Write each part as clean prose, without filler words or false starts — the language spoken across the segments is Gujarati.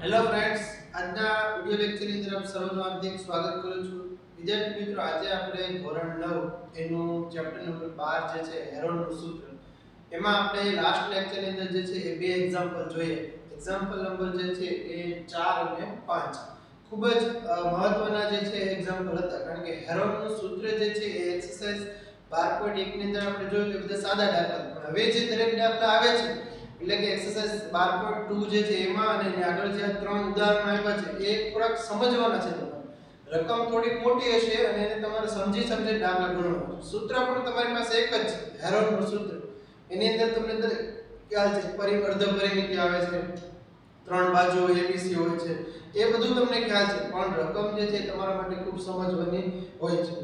હેલો ફ્રેન્ડ્સ, આજના વિડિયો લેક્ચરની તરફ સૌનું હાર્દિક સ્વાગત કરું છું. વિદ્યાર્થી મિત્રો, આજે આપણે ધોરણ 9 એનું ચેપ્ટર નંબર 12 જે છે હેરોનનું સૂત્ર, એમાં આપણે લાસ્ટ લેક્ચરની અંદર જે છે એ બે એક્ઝામ્પલ જોઈએ. એક્ઝામ્પલ નંબર જે છે એ 4 અને 5 ખૂબ જ મહત્વના જે છે એક્ઝામ્પલ હતા, કારણ કે હેરોનનું સૂત્ર જે છે એ એક્સરસાઇઝ 12.1 ની અંદર આપણે જોયું કે બધા સાદા દાખલા, પણ હવે જે દરેક દાખલા આવે છે એટલે કે એક્સરસાઇઝ 12.2 જે છે એમાં અને આગળ જે ત્રણ ઉદાહરણો આપ્યા છે એ થોડાક સમજવાના છે. તમારે રકમ થોડી મોટી હશે અને એને તમારે સમજી દાખલા ગણવાના. સૂત્ર પણ તમારી પાસે એક જ છે, હેરોનનું સૂત્ર. એની અંદર તમને દરેક ખ્યાલ છે, અર્ધ પરિમિતિ આવે છે, ત્રણ બાજુઓ એબીસી હોય છે, એ બધું તમને ખ્યાલ છે, પણ રકમ જે છે તમારા માટે ખૂબ સમજવાની હોય છે.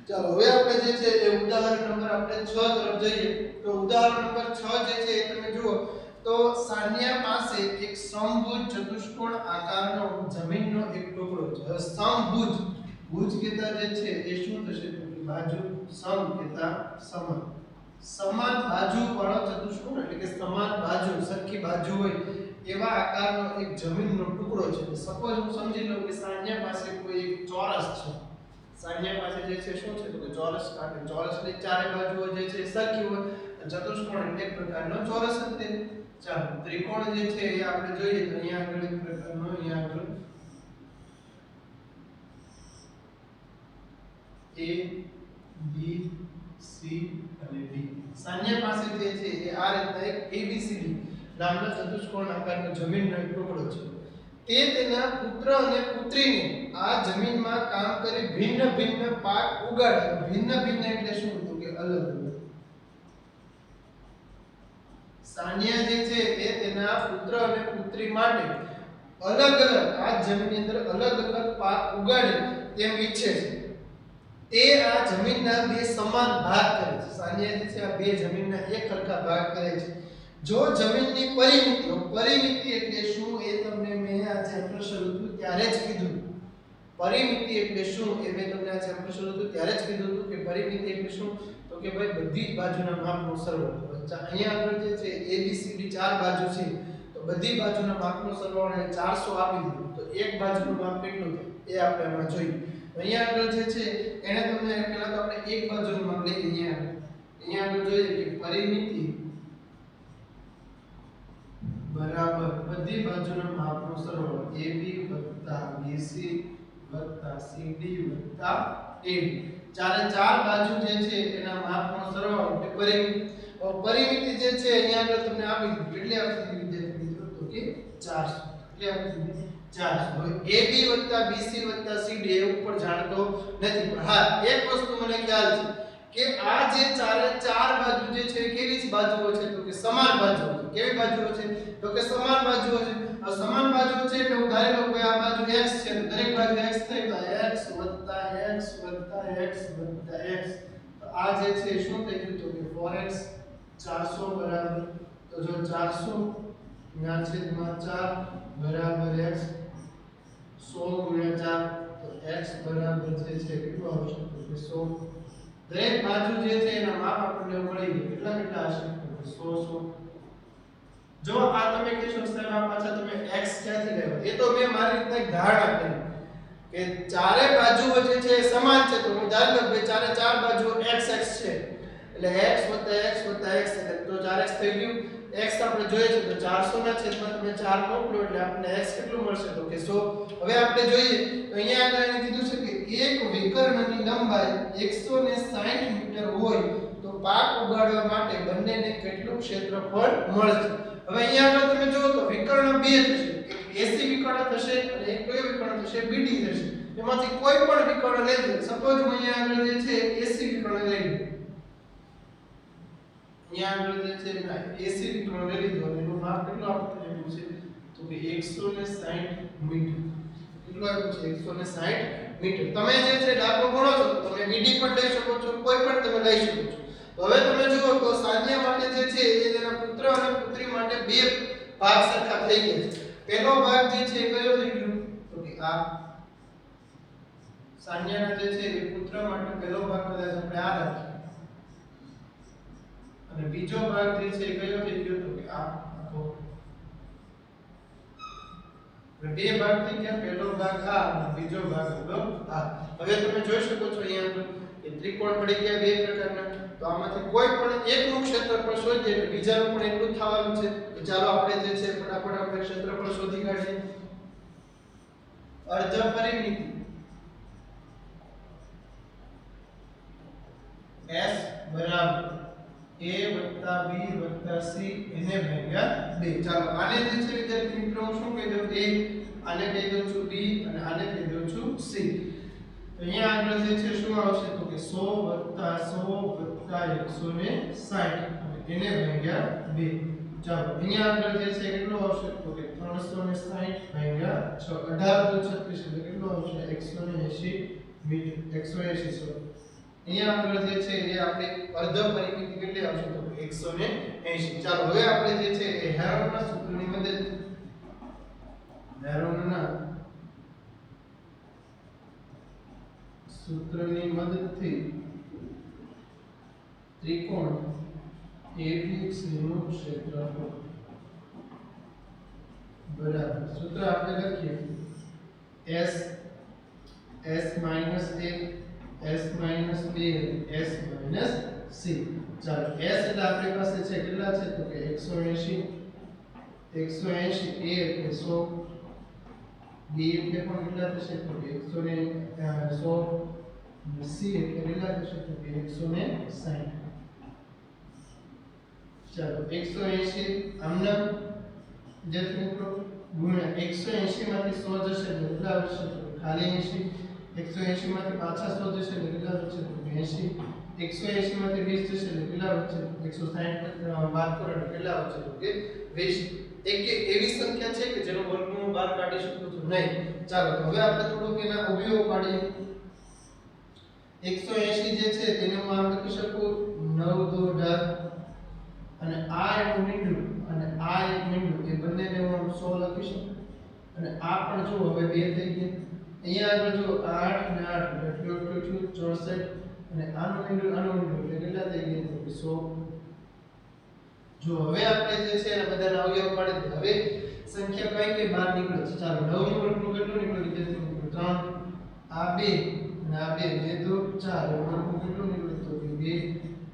ચાલો હવે આપણે જે છે એ ઉદાહરણ નંબર આપણે 6 તરફ જઈએ. તો ઉદાહરણ નંબર 6 જે છે એ તમે જુઓ તો સાનિયા પાસે એક સમભુજ ચતુષ્કોણ આકારનો જમીનનો એક ટુકડો છે. હવે સમભુજ, ભુજ કહેતા જે છે એ શું થશે? તો કે બાજુ, સમ કહેતા સમાન, સમાન બાજુ વાળો ચતુષ્કોણ એટલે કે સમાન બાજુ, સરખી બાજુ હોય એવા આકારનો એક જમીનનો ટુકડો છે. સપોઝ હું સમજી લઉં કે સાનિયા પાસે કોઈ એક ચોરસ છે. સાનિયા પાસે જે છે શું છે? તો કે ચોરસ કાંટો. ચોરસની ચારે બાજુઓ જે છે સરખી હોય, ચતુષ્કોણ એટલે એક પ્રકારનો ચોરસ જ તે. ચાલો ત્રિકોણ જે છે એ આપણે જોઈએ તો અહીંયા આગળ એક પ્રકારનો, અહીંયા આગળ A B C અને D. સાનિયા પાસે જે છે એ આ રીતના એક ABCD નામનો ચતુષ્કોણ આકારનો જમીનનો એક ટુકડો છે. તે તેના પુત્ર અને પુત્રીને આ જમીનમાં કામ કરી ભિન્ન ભિન્ન પાક ઉગાડે. ભિન્ન ભિન્ન એટલે શું? તો કે અલગ અલગ. સાનિયા જે છે એ તેના પુત્ર અને પુત્રી માટે અલગ અલગ આ જમીનની અંદર અલગ અલગ પાક ઉગાડે તેમ ઈચ્છે છે. તે આ જમીનના બે સમાન ભાગ કરે છે. સાનિયા જે છે આ બે જમીનના એક સરખા ભાગ કરે છે. જો જમીનની પરિમિતિ, પરિમિતિ એટલે શું એ તમને મેં આ ચેપ્ટર શરૂ થયું ત્યારે જ કીધું. પરિમિતિ એટલે શું એ મેં તમને આ ચેપ્ટર શરૂ થયું ત્યારે જ કીધું હતું કે પરિમિતિ એટલે શું? તો કે ભાઈ બધી જ બાજુના માપનો સરવાળો. અહીંયા આગળ જે છે ABCD ચાર બાજુ છે, તો બધી બાજુના માપનો સરવાળો એટલે 400 આપી દીધું. તો એક બાજુનું માપ કેટલું થાય એ આપણે આમાં જોઈએ. અહીંયા આગળ જે છે એને તમને પહેલા તો આપણે એક બાજુનું માપ લઈએ. અહીંયા આગળ જોઈએ કે પરિમિતિ બરાબર બધી બાજુના માપનો સરવાળો AB BC CD AD. ચારે ચાર બાજુ જે છે એના માપનો સરવાળો એટલે પરિમિતિ. પરિમિતિ જે છે અહીંયા આગળ તમને આપી દીધી. કેટલી આપી દીધી વિદ્યાર્થી મિત્રો? તો કે 400. કેટલી આપી દીધી? 400. હવે AB BC CD એ ઉપર જાણતો નથી, પણ હા એક વસ્તુ મને ખ્યાલ છે કે આ જે ચારે ચાર બાજુ જે છે કેવી બાજુઓ છે? તો કે સમાન બાજુઓ છે. કેવી બાજુઓ છે? તો કે સમાન બાજુઓ છે. આ સમાન બાજુઓ છે એટલે હું ધારી લઉં કે આ બાજુ x છે, તો દરેક બાજુ x થાય તો x x. તો આ જે છે શું થઈ ગયું? તો કે 4x 400 બરાબર, તો જો 400 ના છેદમાં 4 બરાબર x 100 ગુણ્યા 4, તો x બરાબર જે છે કેટલું આવશે? તો કે 100. દરેક બાજુ જે છે એના માપ આપણને મળી ગયા. કેટલા કેટલા હશે? તો 100. જો આ તમે કહેશો સાહેબ આ પાછા તમે x ક્યાંથી લાવ્યા? એ તો મેં મારી રીતે એક ધારણા કરી કે ચારે બાજુઓ જે છે સમાન છે, તો હું ધારી લઉં કે ચારે ચાર બાજુઓ x x છે એટલે x એટલે તો 4x થઈ ગયું. x આપણે જોઈએ છે તો 400 ના છેદમાં તમે 4 મોકલો એટલે આપણને x કેટલું મળશે? તો કે 100. હવે આપણે જોઈએ તો અહીંયા આગળ એને કીધું છે કે એક વિકર્ણની લંબાઈ 160 મીટર હોય તો પાક ઉગાડવા માટે બંનેને કેટલું ક્ષેત્રફળ મળશે? હવે અહીંયા આગળ તમે જુઓ તો વિકર્ણ બે થશે. એક AC વિકર્ણ થશે અને એક કયો વિકર્ણ થશે? BD થશે. એમાંથી કોઈ પણ વિકર્ણ લેજો. સપોઝ હું અહીંયા આગળ જે છે AC વિકર્ણ લઈ લઉં. અહીંયા આગળ જે છે AC વિકર્ણ લઈ લીધો અને એનું માપ કેટલું આપવું છે? તો કે 160 મીટર. કેટલું આવ્યું છે? 160 મીટર. તમે જે છે દાખલો ગણો છો તો તમે BD પણ લઈ શકો છો, કોઈ પણ તમે લઈ શકો છો. તો હવે તમે જુઓ તો સાનિયા માટે જે છે એ તેના પુત્ર અને પુત્રી માટે બે ભાગ સરખા થઈ ગયા છે. પહેલો ભાગ જે છે એ કયો થઈ ગયો? તો કે આ સાનિયાના જે છે એ પુત્ર માટે પહેલો ભાગ કદાચ આપણે આ રાખીએ અને બીજો ભાગ જે છે એ કયો થઈ ગયો? તો કે આ આખો બે ભાગ થઈ ગયા, પહેલો ભાગ આ અને બીજો ભાગ આપણો આ. હવે તમે જોઈ શકો છો અહીંયા આગળ કે ત્રિકોણ પડી ગયા બે પ્રકારના. તો આમાંથી કોઈ પણ એકનું ક્ષેત્રફળ શોધીએ એટલે બીજાનું પણ એટલું જ થવાનું છે. તો ચાલો આપણે જે છે ફટાફટ આપણે ક્ષેત્રફળ શોધી કાઢીએ. અર્ધ પરિમિતિ S બરાબર a + b + c એને ભાગ્યા 2. ચાલો આને જે છે વિદ્યાર્થી મિત્રો હું શું કહી દઉં, a આને કહી દઉં છું b અને આને કહી દઉં છું c. તો અહીંયા આગળ જે છે શું આવશે તો કે 100 + 100 + 160 અને એને ભાગ્યા 2. ચાલો અહીંયા આગળ જે છે કેટલો આવશે તો કે 360 ભાગ્યા 6. 18 * 36 એટલે કેટલો આવશે 180 મીટર, 180 sorry. અહીંયા આગળ જે છે એ આપણે અર્ધ પરિમિતિ કેટલી આવશે તો 180. ચાલો હવે આપણે જે છે એ હેરોનના સૂત્રની મદદથી ત્રિકોણ ABC નું ક્ષેત્રફળ બરાબર સૂત્ર આપણે લખીએ S S - a S - b S - c. ચાલો S એટલે આપણી પાસે છે કેટલા છે તો કે 180 a એટલે 100, b એટલે પણ કેટલા થશે તો કે 100, c એટલે કેટલા થશે તો કે 160. ચાલો 180 આમના જે મિત્રો ગુણ્યા 180 માંથી 100 જશે એટલે કેટલા આવશે તો ખાલી 80. 180 માંથી પાછા 100 જશે એટલે કેટલા વધશે તો 80. 180 માંથી 20 જશે એટલે કેટલા વધશે 160 બાદ કરો એટલે કેટલા વધશે તો કે 20. એક એવી સંખ્યા છે કે જેનો વર્ગમૂળ બહાર કાઢી શકો છો નહીં. ચાલો હવે આપણે થોડુંક એના અવયવો પાડીએ. 180 જે છે તેને હું આમ લખી શકું 9 2 18 અને આ એક મીંડું અને આ એક મીંડું એ બંનેને હું 100 લખી શકું. અને આ પણ જો હવે બે થઈ ગયા. અહીંયા આગળ જો 8 અને 8 એટલે કેટલું 64 અને આનું મીંડું એટલે કેટલા થઈ ગયા તો 100. જો હવે આપણે જે છે એના બધાના અવયવ પાડી દે. હવે સંખ્યા કઈ કઈ બહાર નીકળે છે. ચાલો 9 નું વર્ગમૂળ કેટલું નીકળ્યું તો 3, આ 2 અને આ 2 2 4 વર્ગમૂળ કેટલું નીકળ્યું તો 2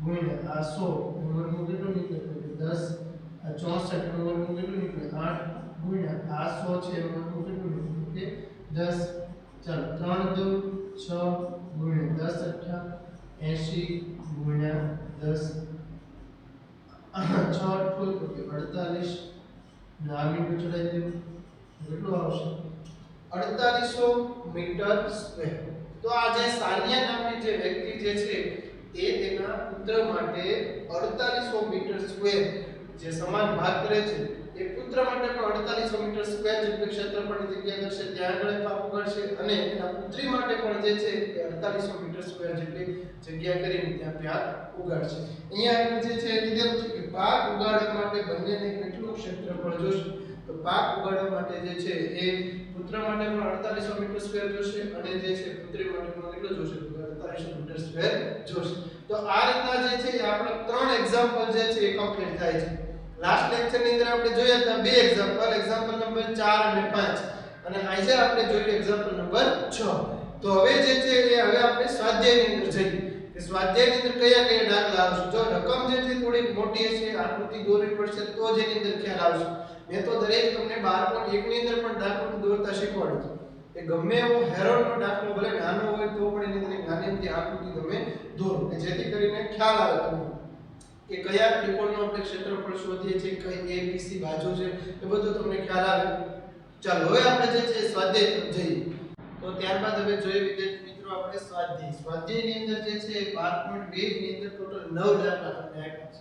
ગુણ્યા આ 100 નું વર્ગમૂળ કેટલું નીકળ્યું તો 10, આ 64 નું વર્ગમૂળ કેટલું નીકળ્યું 8 ગુણ્યા આ 100 છે એનું વર્ગમૂળ કેટલું નીકળ્યું કે 10. ચાલો 3 2 6 ગુણ્યા 10 8 80 ગુણ્યા 10 6 તો કે 48 ના મીટર ચડાઈ દઉં કેટલું આવશે 4800 મીટર સ્ક્વેર. તો આ જે સાનિયા નામની જે વ્યક્તિ જે છે એ તેના પુત્ર માટે 4800 મીટર સ્ક્વેર જે સમાન ભાગ કરે છે એ પુત્ર માટે પણ 4800 મીટર સ્ક્વેર જેટલું ક્ષેત્રફળની જગ્યા કરશે ત્યાં આગળ પાપ ઉગાડશે અને એના પુત્રી માટે પણ જે છે એ 4800 મીટર સ્ક્વેર જેટલી જગ્યા કરીને ત્યાં પ્યાદ ઉગાડશે. અહીંયા આગળ જે છે એ કીધેલું છે કે પાક ઉગાડવા માટે બંનેને કેટલું ક્ષેત્રફળ જોશે. તો પાક ઉગાડવા માટે જે છે એ પુત્ર માટે પણ 4800 મીટર સ્ક્વેર જોશે અને જે છે પુત્રી માટે પણ કેટલું જોશે તો 4800 મીટર સ્ક્વેર જોશે. તો આ રીતના જે છે એ આપણે ત્રણ એક્ઝામ્પલ જે છે એ કમ્પ્લીટ થાય છે. લાસ્ટ લેક્ચર ની અંદર આપણે જોયા હતા બે એક્ઝામ્પલ નંબર 4 અને 5 અને આજે આપણે જોયું એક્ઝામ્પલ નંબર 6. તો હવે જે છે એ હવે આપણે સ્વાધ્યાયની અંદર જઈએ કે સ્વાધ્યાયની અંદર કયા કયા દાખલા આવશે. જો રકમ જે છે થોડી મોટી હશે આકૃતિ દોરવી પડશે તો જ એની અંદર ખ્યાલ આવશે. મેં તો દરેક તમને 12.1 ની અંદર પણ દાખલો દોરતા શીખવાડ્યું છે કે ગમે એવો હેરોનનો દાખલો ભલે નાનો હોય તો પણ એની અંદર નાની અમથી આકૃતિ તમે દોરો કે જેથી કરીને ખ્યાલ આવે તમને કે કયા ત્રિકોણનું આપણે ક્ષેત્રફળ શોધીએ છીએ, કઈ ABC બાજુ છે એ બધું તમને ખ્યાલ આવે. ચાલો હવે આપણે જે છે સ્વાધ્યાય તરફ જઈએ. તો ત્યારબાદ હવે જોઈએ વિદ્યાર્થી મિત્રો આપણે સ્વાધ્યાયની અંદર જે છે 12.2 ની અંદર ટોટલ 9 દાખલા તમને આપ્યા છે.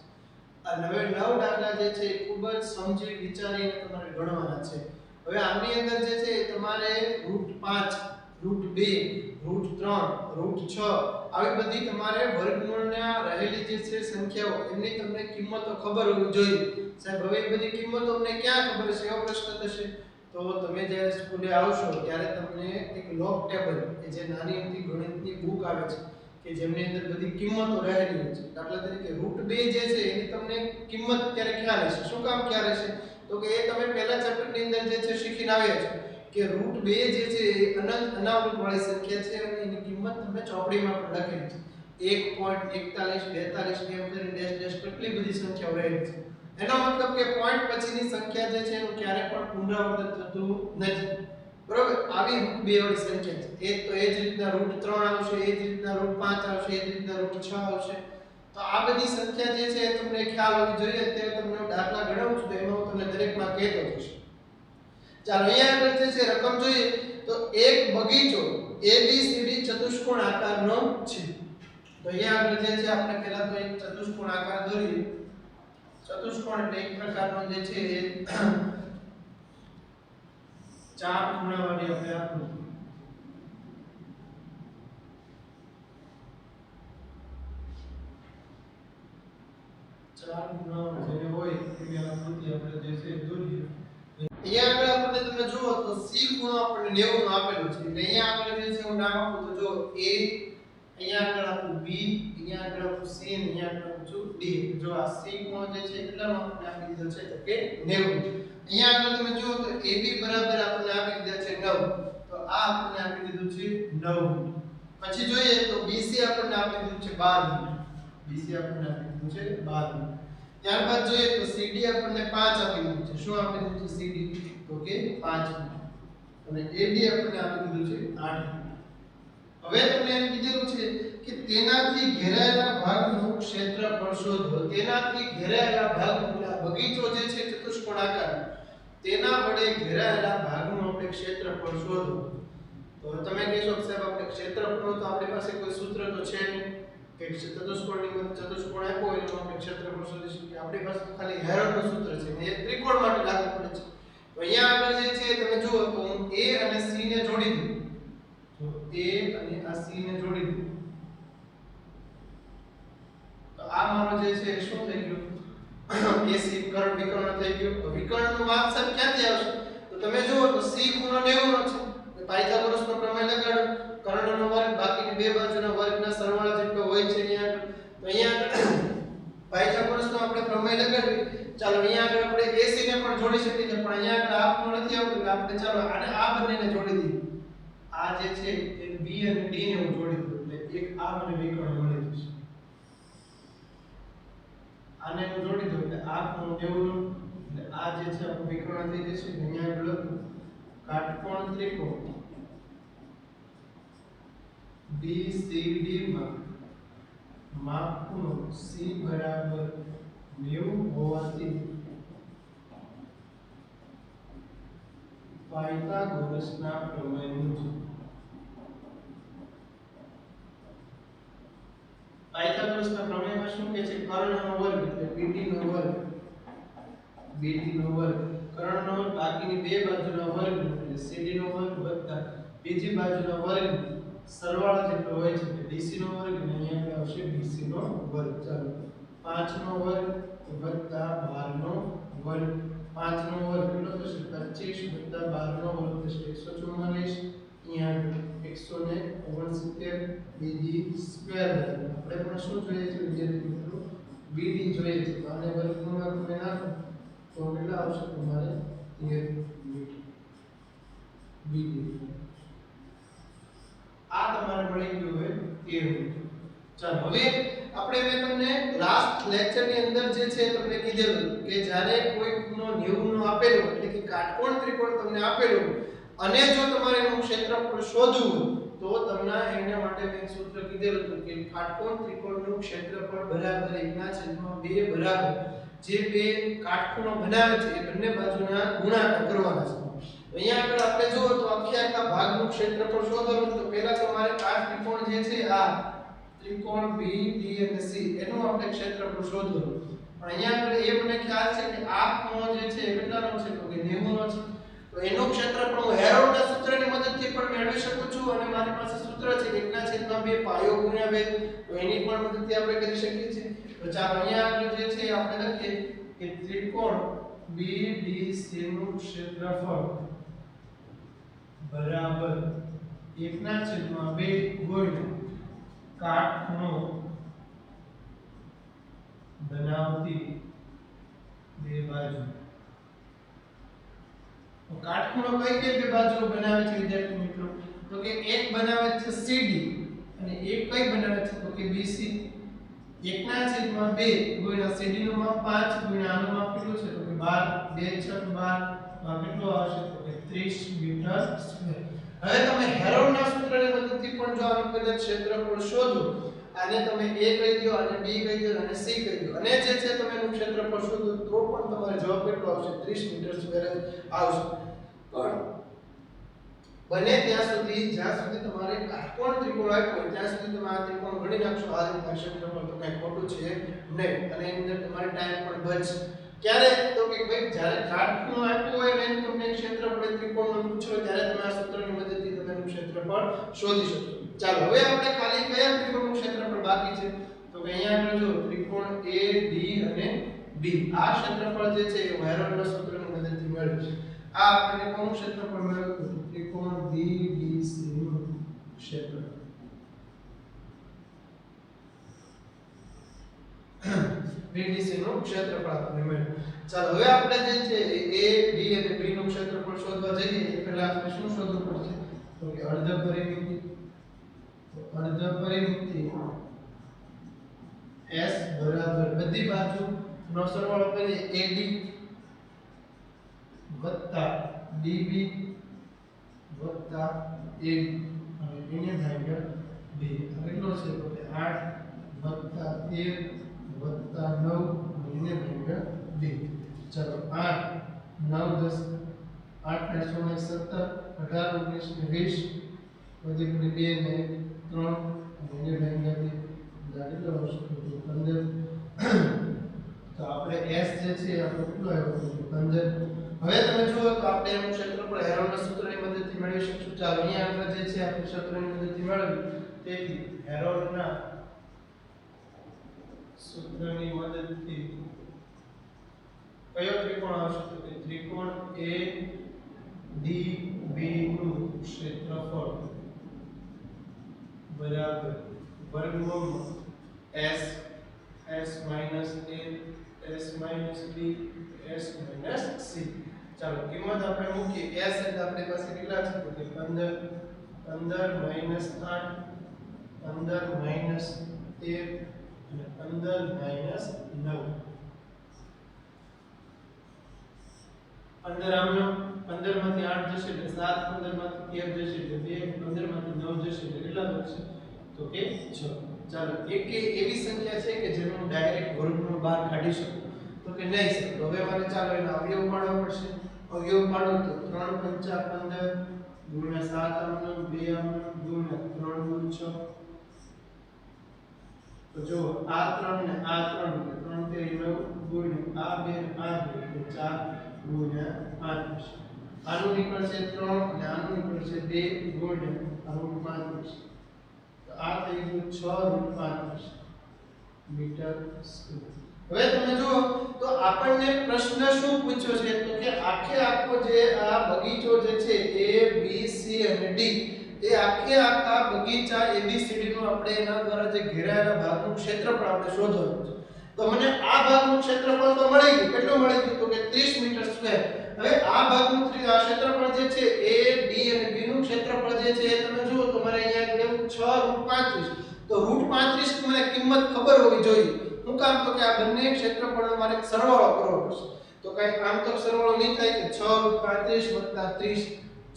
આ 9 દાખલા જે છે ખૂબ જ સમજી વિચારીને તમારે ગણવાના છે. હવે આની અંદર જે છે તમારે √5 √2 √3 √6 આવી બધી તમારે વર્ગમૂળના રહેલી જે છે સંખ્યાઓ એમની તમને કિંમતો ખબર હોવી જોઈએ. સાહેબ હવે એ બધી કિંમતો તમને ક્યાં ખબર છે એવો પ્રશ્ન થશે. તો તમે જ્યારે સ્કૂલે આવશો ત્યારે તમને એક લોગ ટેબલ કે જે નાની અમથી ગણિતની બુક આવે છે કે જેમની અંદર બધી કિંમતો રહેલી હોય છે. દાખલા તરીકે √2 જે છે એની તમને કિંમત અત્યારે ખ્યાલ હશે. શું કામ ખ્યાલ હશે તો કે એ તમે પહેલા ચેપ્ટરની અંદર જે છે શીખીને આવ્યા છો કે √2 જે છે એ અનંત અનાવૃત વાળી સંખ્યા છે અને એની કિંમત તમે ચોપડીમાં પણ લખેલી છે 1.41 42 એમ કરીને ડેશ ડેશ કેટલી બધી સંખ્યાઓ રહેલી છે એનો મતલબ કે પોઈન્ટ પછીની સંખ્યા જે છે એનું ક્યારે પણ પુનરાવર્તન થતું નથી બરોબર આવી √2 વાળી સંખ્યા છે એક તો એ જ રીતના √3 આવશે એ જ રીતના √5 આવશે એ જ રીતના √6 આવશે તો આ બધી સંખ્યા જે છે તમને ખ્યાલ હોવી જોઈએ અત્યારે તમને દાખલા ગણાવું છું તો એમાં હું તમને દરેકમાં કહેતો જઈશ ચાલો અહીંયા આગળ જે છે રકમ જોઈએ તો એક બગીચો ABCD ચતુષ્કોણ આકારનો છે તો અહીંયા આગળ જે છે આપણે પહેલા તો એક ચતુષ્કોણ આકાર દોરીએ ચતુષ્કોણ એટલે એક પ્રકારનો જે છે એ ચાર ખૂણાવાળી આપણે આકૃતિ ચાર ખૂણાઓ જે હોય એવી આકૃતિ આપણે જે છે દોરીએ અહીંયા આગળ આપણે તમે જુઓ તો C ખૂણો આપણને 90 નો આપેલો છે એટલે અહીંયા આગળ જે છે હું નામ આપું તો જો A અહીંયા આગળ આપું B અહીંયા આગળ આપું C અને અહીંયા આગળ આપું છું D જો આ C ખૂણો જે છે કેટલાનો આપણને આપી દીધો છે તો કે 90 અહીંયા આગળ તમે જુઓ તો AB બરાબર આપણને આપી દીધા છે 9 તો આ આપણને આપી દીધું છે 9 પછી જોઈએ તો BC આપણને આપી દીધું છે 12 BC આપણને આપી દીધું છે 12 ત્યારબાદ જોઈએ તો CD આપણને 5 આપી દીધું છે શું આપી દીધું છે CD તો કે 5 અને AD આપણને આપી દીધું છે 8 હવે તમને એમ કીધેલું છે કે તેનાથી ઘેરાયેલા ભાગનું ક્ષેત્રફળ શોધો તેનાથી ઘેરાયેલા ભાગનો બગીચો જે છે ચતુષ્કોણ આકાર તેના વડે ઘેરાયેલા ભાગનું આપણે ક્ષેત્રફળ શોધો તો તમે કહેશો કે સાહેબ આપણે ક્ષેત્રફળનું તો આપણી પાસે કોઈ સૂત્ર તો છે નહીં કે ચતુષ્કોણની મદદ ચતુષ્કોણ આપ્યો હોય તો આપણે ક્ષેત્રફળ શોધી શકીએ આપણી પાસે તો ખાલી હેરોનનું સૂત્ર છે એ ત્રિકોણ માટે લાગુ પડે છે તો અહીંયા આગળ જે છે તમે જુઓ તો હું A અને C ને જોડી દઉં તો A અને આ C ને જોડી દઉં તો આ મારો જે છે શું થઈ ગયું AC કર્ણ વિકર્ણ થઈ ગયું વિકર્ણનું માપ સાહેબ ક્યાંથી આવશે તો તમે જુઓ તો C ખૂણો 90 નો છે પાયથાગોરસનો પ્રમેય લગાડો કર્ણનો વર્ગ બાકીની બે બાજુના વર્ગના સરવાળા જેટલો હોય છે અહીંયા તો અહીંયા પાયથાગોરસનો આપણે પ્રમેય લગાડવી ચાલો અહીંયા આગળ આપણે AC ને પણ જોડી શકીએ છીએ પણ અહીંયા આગળ આ ખૂણો નથી આવતો એટલે આપણે ચાલો આને આ બંનેને જોડી દઈએ આ જે છે એ B અને D ને હું જોડી દઉં એટલે એક આ મને વિકર્ણ મળી જશે આને હું જોડી દઉં એટલે આ ખૂણો 90 નો એટલે આ જે છે આપણું વિકર્ણ થઈ જશે અહીંયા આગળ લખું કાટકોણ ત્રિકોણ BCD માં માપ ખૂણો C બરાબર 90 હોવાથી પાયથાગોરસના પ્રમેય મુજબ પાયથાગોરસના પ્રમેયમાં શું કહે છે કર્ણનો વર્ગ એટલે BD નો વર્ગ કર્ણનો બાકીની બે બાજુના વર્ગ એટલે CD નો વર્ગ વત્તા બીજી બાજુના વર્ગ સરવાળો જેટલો હોય છે એટલે DC નો વર્ગ અને અહીંયા આવશે BC નો વર્ગ ચાલો 5 નો વર્ગ વત્તા 12 નો વર્ગ 5 નો વર્ગ કેટલો થશે 25 વત્તા 12 નો વર્ગ થશે 144 અહીંયા 169 BD સ્ક્વેર આપણે પણ શું જોઈએ છે વિદ્યાર્થી મિત્રો BD જોઈએ છે તો આને વર્ગમૂળમાં તમે નાખો તો કેટલા આવશે તમારે 13 મીટર BD આ તમારે મળી ગયું હોય 13 ચાલો હવે આપણે મેં તમને લાસ્ટ લેક્ચર ની અંદર જે છે તમને કીધેલું કે જ્યારે કોઈ ખૂણો 90 નો આપેલો એટલે કે કાટકોણ ત્રિકોણ તમને આપેલો અને જો તમારે એનું ક્ષેત્રફળ શોધવું તો તમને એના માટે મેં સૂત્ર કીધેલું હતું કે કાટકોણ ત્રિકોણનું ક્ષેત્રફળ બરાબર 1/2 બરાબર જે બે કાટખૂણો બનાવે છે એ બંને બાજુના ગુણાકાર કરવાના છે અહીંયા આગળ આપણે જો તો આખા ભાગનું ક્ષેત્રફળ શોધવાનું તો પહેલા તમારે આ ત્રિકોણ જે છે આ ત્રિકોણ B D અને C એનું આપણે ક્ષેત્રફળ શોધવાનું પણ અહીંયા આગળ એ મને ખ્યાલ છે કે આ ખૂણો જે છે એ કેટલાનો છે તો કે 90 નો છે તો એનું ક્ષેત્રફળ હું હેરોનના સૂત્રની મદદથી પણ મેળવી શકું છું અને મારી પાસે સૂત્ર છે 1/2 પાયો ગુણ્યા 2 તો એની પણ મદદથી આપણે કરી શકીએ છીએ તો ચાલો અહીંયા આગળ જે છે આપણે લખીએ કે ત્રિકોણ BDC નું ક્ષેત્રફળ બરાબર 1/2 ગુણ્યા કાટખૂણો બનાવતી બે બાજુ તો કાટખૂણો કઈ કઈ બે બાજુઓ બનાવે છે વિદ્યાર્થી મિત્રો? તો કે એક બનાવે છે CD અને એક કઈ બનાવે છે? તો કે BC. 1/2 ગુણ્યા CD નું માપ 5 ગુણ્યા આનું માપ કેટલું છે? તો કે 12. 2 6 12 આ કેટલું આવશે? તો કે 30 મીટર સ્ક્વેર. હવે તમે હેરોનના સૂત્રની મદદથી પણ જો આનું કદાચ ક્ષેત્રફળ શોધો, આને તમે A કહી દો અને B કહી દો અને C કહી દો અને જે છે તમે એનું ક્ષેત્રફળ શોધો તો પણ તમારો જવાબ કેટલો આવશે? 30 મીટર સ્ક્વેર જ આવશે. પણ બને ત્યાં સુધી જ્યાં સુધી તમારે કાટકોણ ત્રિકોણ આપ્યો હોય ત્યાં સુધી તમે આ ત્રિકોણ ગણી નાખશો. આ રીતના ક્ષેત્રફળ તો કઈ ખોટું છે નહીં અને એની અંદર તમારે ટાઈમ પણ બચશે. ક્યારે? તો કે ભાઈ જ્યારે કાટખૂણો આપ્યો હોય ને તમને ક્ષેત્રફળ ત્રિકોણનું પૂછ્યો ત્યારે તમે આ સૂત્રની મદદથી તમે એનું ક્ષેત્રફળ શોધી શકશો. ચાલો હવે આપણે ખાલી કયા ત્રિકોણનું ક્ષેત્રફળ બાકી છે? તો કે અહીંયા આપણે જો ત્રિકોણ A D અને B આ ક્ષેત્રફળ જે છે એ હેરોનના સૂત્રની મદદથી મેળવ્યું છે. આ આપણે કોનું ક્ષેત્રફળ મેળવ્યું? ત્રિકોણ BBC નું ક્ષેત્રફળ. BBC નું ક્ષેત્રફળ આપણે મેળવ્યું. ચાલો હવે આપણે જે છે A D અને B નું ક્ષેત્રફળ શોધવા જઈએ તો પહેલા આપણે શું શોધવું પડશે? તો કે અર્ધ પરિમિતિ. અર્ધ પરિમિતિ S બરાબર બધી બાજુનો સરવાળો કરીએ AD વત્તા DB વત્તા AB અને એને ભાગ્યા 2. આ કેટલો છે? તો કે 8 વત્તા 13 વત્તા 9 અને એને ભાગ્યા 2. ચલો 8 9 10 8 ને 16 17 18 19 ને 20 વધી પડી 2 ને 3 અને એને ભાગ્યા 2 કેટલો આવશે? તો 15. તો આપણે S જે છે આપણો કેટલો આવ્યો? તો 15. હવે તમે જુઓ તો આપણે એનું ક્ષેત્રફળ હેરોનના સૂત્રની મદદથી મેળવી શકશું. ચાલો અહીંયા આપણે જે છે આપણે સૂત્રની મદદથી મેળવ્યું. તેથી હેરોનના સૂત્રની મદદથી કયો ત્રિકોણ આવશે? તો કે ત્રિકોણ ADB નું ક્ષેત્રફળ બરાબર વર્ગમૂળ S S minus A S minus B S minus C. ચાલો કિંમત આપણે મૂકીએ. S એટલે આપણી પાસે કેટલા છે? તો કે 15 15 minus 8 15 minus 13 અને 15 minus 9. 15 આમનો 15 માંથી 8 જશે એટલે 7 15 માંથી 13 જશે એટલે 2 15 માંથી 9 જશે એટલે કેટલા બનશે? તો કે 6. ચાલો એક એવી સંખ્યા છે કે જેનો ડાયરેક્ટ વર્ગમૂળ બહાર કાઢી શકો? તો કે નહીં સર. તો હવે મારે ચાલો એનો અવયવ પાડવો પડશે. અવયવ પાડો તો 3 5 15 ગુણ્યા 7 આમનો 2 આમનો ગુણ્યા 3 ગુણ 6. તો જો આ 3 ને આ 3 ને 3 તેરી 9 ગુણ્યા આ 2 ને આ 2 એટલે 4 ગુણ્યા 5 થશે. આનું નીકળશે 3 અને આનું નીકળશે 2 ગુણ્યા √5 થશે. તો આ થઈ ગયું 6 √5 મીટર સ્ક્વેર. હવે તમે જુઓ તો આપણને પ્રશ્ન શું પૂછ્યો છે? તો કે આખે આખો જે આ બગીચો જે છે A B C અને D એ આખે આખા બગીચા ABCD નું આપણે એના દ્વારા જે ઘેરાયેલા ભાગનું ક્ષેત્રફળ આપણે શોધવાનું છે. તો મને આ ભાગનું ક્ષેત્રફળ તો મળી ગયું. કેટલું મળી ગયું? તો કે 30 મીટર સ્ક્વેર. હવે આ ભાગનું ક્ષેત્રફળ જે છે A D અને B નું ક્ષેત્રફળ જે છે એ તમે જુઓ તો મારે અહીંયા લેવું 6 √35. તો √35 ની મને કિંમત ખબર હોવી જોઈએ. શું કામ? તો કે આ બંને ક્ષેત્રફળનો મારે સરવાળો કરવો પડશે. તો કઈ આમ તો સરવાળો નહીં થાય કે 6 √35 30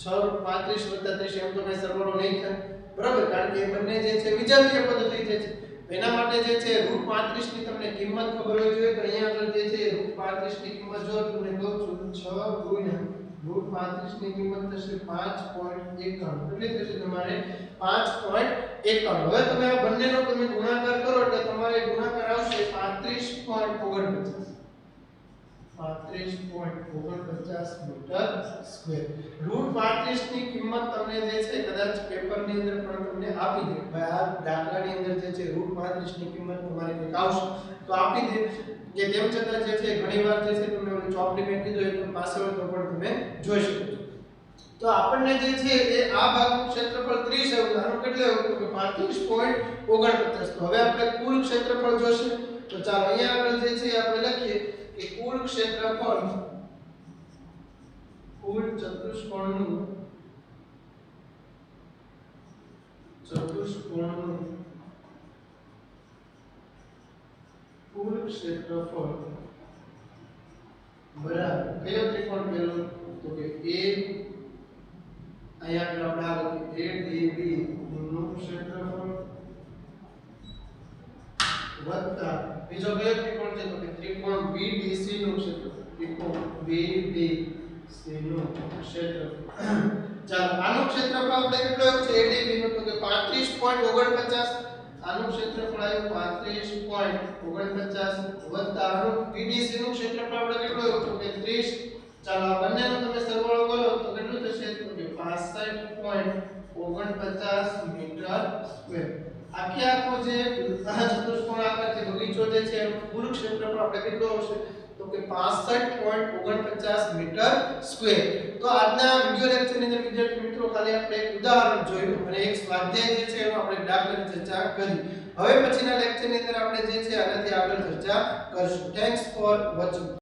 6 √35 30 એમ તો કઈ સરવાળો નહીં થાય, બરાબર? કારણ કે એ બંને જે છે વિજાતીય પદ થઈ જાય છે. એના માટે જે છે √35 ની તમને કિંમત ખબર હોવી જોઈએ. તો અહીંયા આગળ જે છે √35 ની કિંમત જો તમને કહું છું 6 ગુણ્યા √35 ની કિંમત થશે 5.91. કેટલી થશે તમારે? 5.91. હવે તમે આ બંનેનો તમે ગુણાકાર કરો એટલે તમારે ગુણાકાર આવશે 35.49. 35.49 મીટર સ્ક્વેર. √35 ની કિંમત તમને જે છે કદાચ પેપરની અંદર પણ તમને આપી દે. ભાઈ આ દાખલાની અંદર જે છે √35 ની કિંમત તમારે કંઈક આવશે તો આપી દે. કે તેમ છતાં જે છે ઘણીવાર જે છે તમને ઓલું ચોપડી મેં કીધું એટલે પાસે હોય તો પણ તમે જોઈ શકો છો. તો આપણને જે છે એ આ ભાગનું ક્ષેત્રફળ 30 આવ્યું. આનું કેટલું આવ્યું? તો 35.49. તો હવે આપણે કુલ ક્ષેત્રફળ જોશે. તો ચાલો અહીંયા આપણે જે છે આપણે લખીએ કે કુલ ક્ષેત્રફળ કુલ ચતુષ્કોણનું કુલ ક્ષેત્રફળ બરાબર કયો ત્રિકોણ પહેલો તો કે A અહીંયા આપણે ADB નું ક્ષેત્રફળ વત્તા બીજો કયો ત્રિકોણ છે તો કે ત્રિકોણ BDC નું ક્ષેત્રફળ ત્રિકોણ BDC નું ક્ષેત્રફળ ચાલો આનું ક્ષેત્રફળ આપણે કેટલું આવ્યું છે ADB નું તો કે 35.49 આનું ક્ષેત્રફળ આવ્યું 35.49 વત્તા આનું BDC નું ક્ષેત્રફળ આપણે કેટલું આવ્યું તો કે 30 ચાલો આ બંનેનો તમે સરવાળો કરો તો કેટલું થશે તો કે 65.49 મીટર સ્ક્વેર આખો જે ચતુષ્કોણ આકાર જે બગીચો જે છે એનું કુલ ક્ષેત્રફળ આપણે કેટલું આવશે તો કે 65.49 મીટર સ્ક્વેર તો આજના વિડિયો લેક્ચરની અંદર વિદ્યાર્થી મિત્રો ખાલી આપણે એક ઉદાહરણ જોયું અને એક સ્વાધ્યાય જે છે એનો આપણે દાખલાની ચર્ચા કરી હવે પછીના લેક્ચરની અંદર આપણે જે છે આનાથી આગળ ચર્ચા કરશું થેન્ક્સ ફોર વોચિંગ